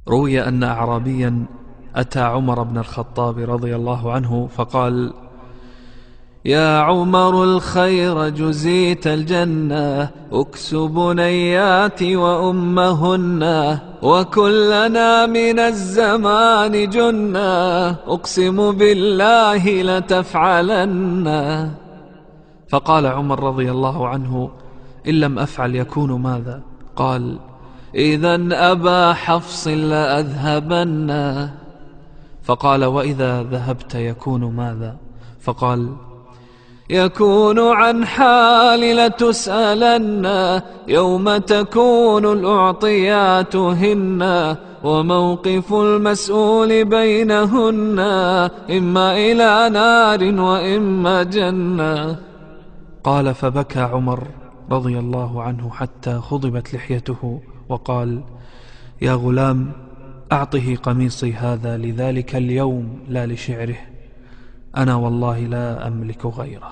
روي أن أعرابيا أتى عمر بن الخطاب رضي الله عنه فقال: يا عمر الخير جزيت الجنة، أكس بنياتي وأمهن، وكلنا من الزمان جنة، أقسم بالله لتفعلن. فقال عمر رضي الله عنه: إن لم أفعل يكون ماذا؟ قال: إذن أبا حفص لأذهبن. فقال: وإذا ذهبت يكون ماذا؟ فقال: يكون عن حال لتسألن، يوم تكون الأعطيات هن، وموقف المسؤول بينهن، إما إلى نار وإما جنة. قال: فبكى عمر رضي الله عنه حتى خضبت لحيته، وقال: يا غلام، أعطه قميصي هذا لذلك اليوم لا لشعره، أنا والله لا أملك غيره.